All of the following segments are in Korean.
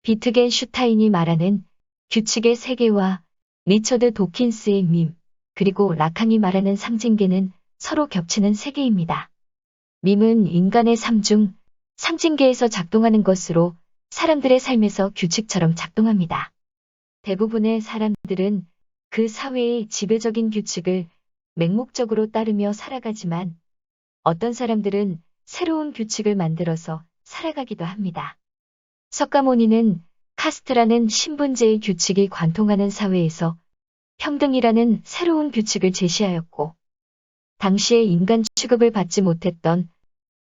비트겐슈타인이 말하는 규칙의 세계와 리처드 도킨스의 밈, 그리고 라칸이 말하는 상징계는 서로 겹치는 세계입니다. 밈은 인간의 삶 중 상징계에서 작동하는 것으로 사람들의 삶에서 규칙처럼 작동합니다. 대부분의 사람들은 그 사회의 지배적인 규칙을 맹목적으로 따르며 살아가지만 어떤 사람들은 새로운 규칙을 만들어서 살아가기도 합니다. 석가모니는 카스트라는 신분제의 규칙이 관통하는 사회에서 평등이라는 새로운 규칙을 제시하였고, 당시에 인간 취급을 받지 못했던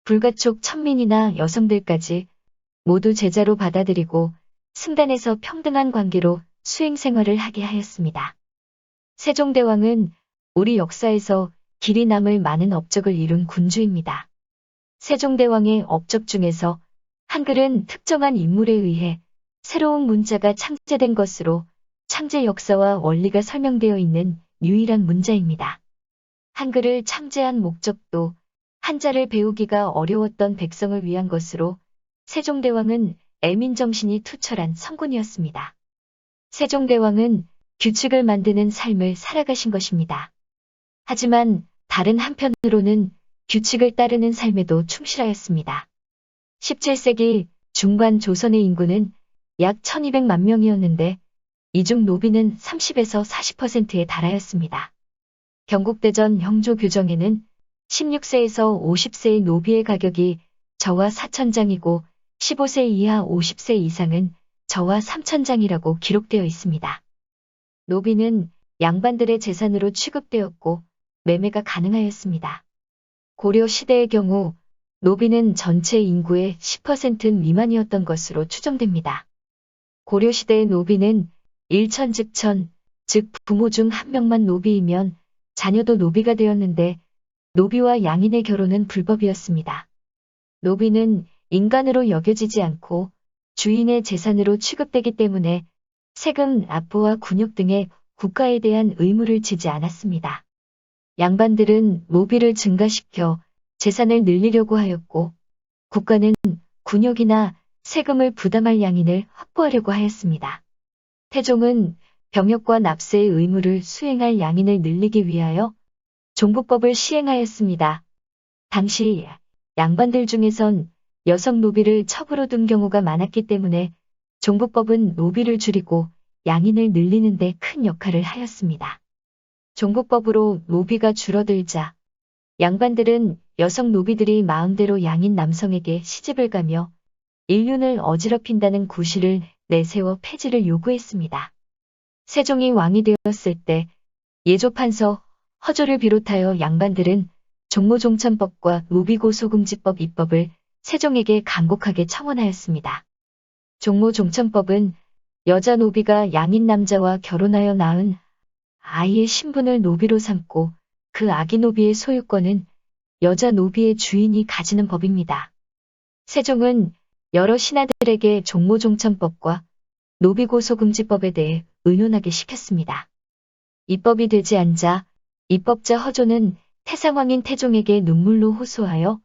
불가촉 천민이나 여성들까지 모두 제자로 받아들이고 승단에서 평등한 관계로 수행 생활을 하게 하였습니다. 세종대왕은 우리 역사에서 길이 남을 많은 업적을 이룬 군주입니다. 세종대왕의 업적 중에서 한글은 특정한 인물에 의해 새로운 문자가 창제된 것으로 창제 역사와 원리가 설명되어 있는 유일한 문자입니다. 한글을 창제한 목적도 한자를 배우기가 어려웠던 백성을 위한 것으로 세종대왕은 애민정신이 투철한 성군이었습니다. 세종대왕은 규칙을 만드는 삶을 살아가신 것입니다. 하지만 다른 한편으로는 규칙을 따르는 삶에도 충실하였습니다. 17세기 중반 조선의 인구는 약 1200만 명이었는데 이 중 노비는 30에서 40%에 달하였습니다. 경국대전 형조 규정에는 16세에서 50세의 노비의 가격이 저와 4천장이고 15세 이하 50세 이상은 저와 3천장이라고 기록되어 있습니다. 노비는 양반들의 재산으로 취급되었고 매매가 가능하였습니다. 고려 시대의 경우 노비는 전체 인구의 10% 미만이었던 것으로 추정됩니다. 고려 시대의 노비는 일천즉천, 즉 부모 중 한 명만 노비이면 자녀도 노비가 되었는데 노비와 양인의 결혼은 불법이었습니다. 노비는 인간으로 여겨지지 않고 주인의 재산으로 취급되기 때문에 세금 납부와 군역 등의 국가에 대한 의무를 지지 않았습니다. 양반들은 노비를 증가시켜 재산을 늘리려고 하였고 국가는 군역이나 세금을 부담할 양인을 확보하려고 하였습니다. 태종은 병역과 납세의 의무를 수행할 양인을 늘리기 위하여 종부법을 시행하였습니다. 당시 양반들 중에선 여성 노비를 첩으로 둔 경우가 많았기 때문에 종부법은 노비를 줄이고 양인을 늘리는 데 큰 역할을 하였습니다. 종부법으로 노비가 줄어들자 양반들은 여성 노비들이 마음대로 양인 남성에게 시집을 가며 인륜을 어지럽힌다는 구실을 내세워 폐지를 요구했습니다. 세종이 왕이 되었을 때 예조판서 허조를 비롯하여 양반들은 종모종천법과 노비고소금지법 입법을 세종에게 간곡하게 청원하였습니다. 종모종천법은 여자 노비가 양인 남자와 결혼하여 낳은 아이의 신분을 노비로 삼고 그 아기 노비의 소유권은 여자 노비의 주인이 가지는 법입니다. 세종은 여러 신하들에게 종모종천법과 노비고소금지법에 대해 의논하게 시켰습니다. 입법이 되지 않자 입법자 허조는 태상왕인 태종에게 눈물로 호소하여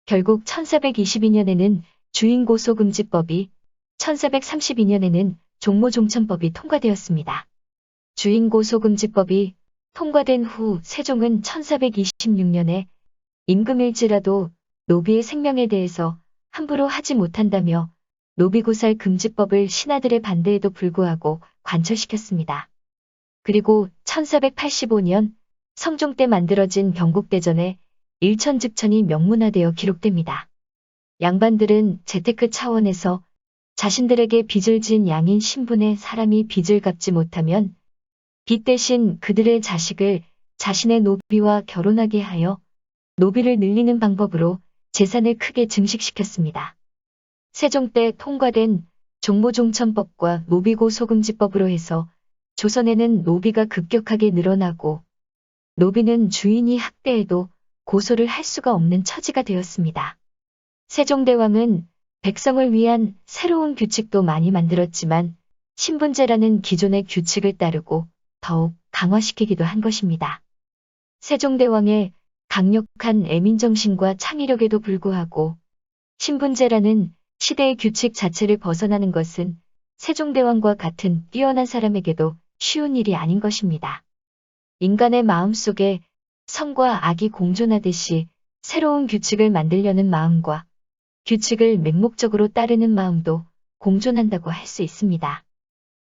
결국 1422년에는 주인고소금지법이, 1432년에는 종모종천법이 통과되었습니다. 주인고소금지법이 통과된 후 세종은 1426년에 임금일지라도 노비의 생명에 대해서 함부로 하지 못한다며 노비고살 금지법을 신하들의 반대에도 불구하고 관철시켰습니다. 그리고 1485년 성종 때 만들어진 경국대전에 일천즉천이 명문화되어 기록됩니다. 양반들은 재테크 차원에서 자신들에게 빚을 진 양인 신분의 사람이 빚을 갚지 못하면 빚 대신 그들의 자식을 자신의 노비와 결혼하게 하여 노비를 늘리는 방법으로 재산을 크게 증식시켰습니다. 세종 때 통과된 종모종천법과 노비고소금지법으로 해서 조선에는 노비가 급격하게 늘어나고 노비는 주인이 학대해도 고소를 할 수가 없는 처지가 되었습니다. 세종대왕은 백성을 위한 새로운 규칙도 많이 만들었지만 신분제라는 기존의 규칙을 따르고 더욱 강화시키기도 한 것입니다. 세종대왕의 강력한 애민정신과 창의력에도 불구하고 신분제라는 시대의 규칙 자체를 벗어나는 것은 세종대왕과 같은 뛰어난 사람에게도 쉬운 일이 아닌 것입니다. 인간의 마음속에 선과 악이 공존하듯이 새로운 규칙을 만들려는 마음과 규칙을 맹목적으로 따르는 마음도 공존한다고 할 수 있습니다.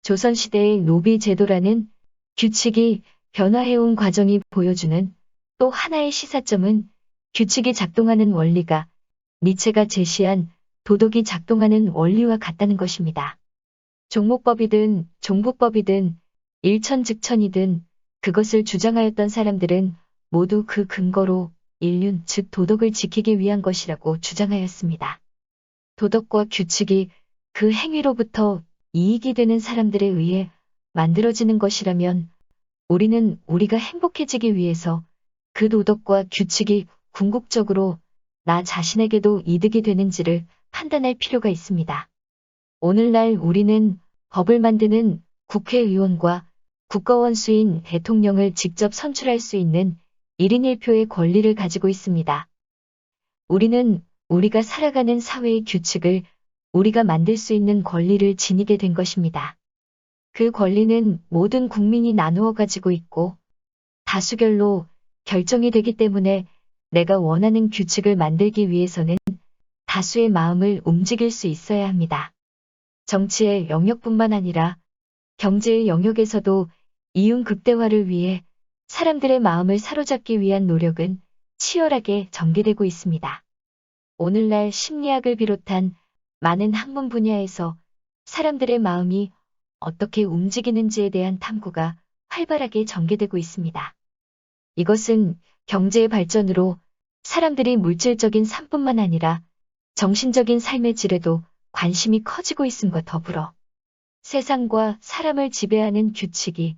조선시대의 노비 제도라는 규칙이 변화해온 과정이 보여주는 또 하나의 시사점은 규칙이 작동하는 원리가 니체가 제시한 도덕이 작동하는 원리와 같다는 것입니다. 종목법이든 종부법이든 일천즉천이든 그것을 주장하였던 사람들은 모두 그 근거로 인륜 즉 도덕을 지키기 위한 것이라고 주장하였습니다. 도덕과 규칙이 그 행위로부터 이익이 되는 사람들에 의해 만들어지는 것이라면 우리는 우리가 행복해지기 위해서 그 도덕과 규칙이 궁극적으로 나 자신에게도 이득이 되는지를 판단할 필요가 있습니다. 오늘날 우리는 법을 만드는 국회의원과 국가원수인 대통령을 직접 선출할 수 있는 1인 1표의 권리를 가지고 있습니다. 우리는 우리가 살아가는 사회의 규칙을 우리가 만들 수 있는 권리를 지니게 된 것입니다. 그 권리는 모든 국민이 나누어 가지고 있고 다수결로 결정이 되기 때문에 내가 원하는 규칙을 만들기 위해서는 다수의 마음을 움직일 수 있어야 합니다. 정치의 영역뿐만 아니라 경제의 영역에서도 이윤 극대화를 위해 사람들의 마음을 사로잡기 위한 노력은 치열하게 전개되고 있습니다. 오늘날 심리학을 비롯한 많은 학문 분야에서 사람들의 마음이 어떻게 움직이는지에 대한 탐구가 활발하게 전개되고 있습니다. 이것은 경제의 발전으로 사람들이 물질적인 삶뿐만 아니라 정신적인 삶의 질에도 관심이 커지고 있음과 더불어 세상과 사람을 지배하는 규칙이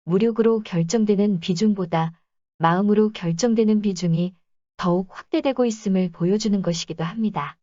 무력으로 결정되는 비중보다 마음으로 결정되는 비중이 더욱 확대되고 있음을 보여주는 것이기도 합니다.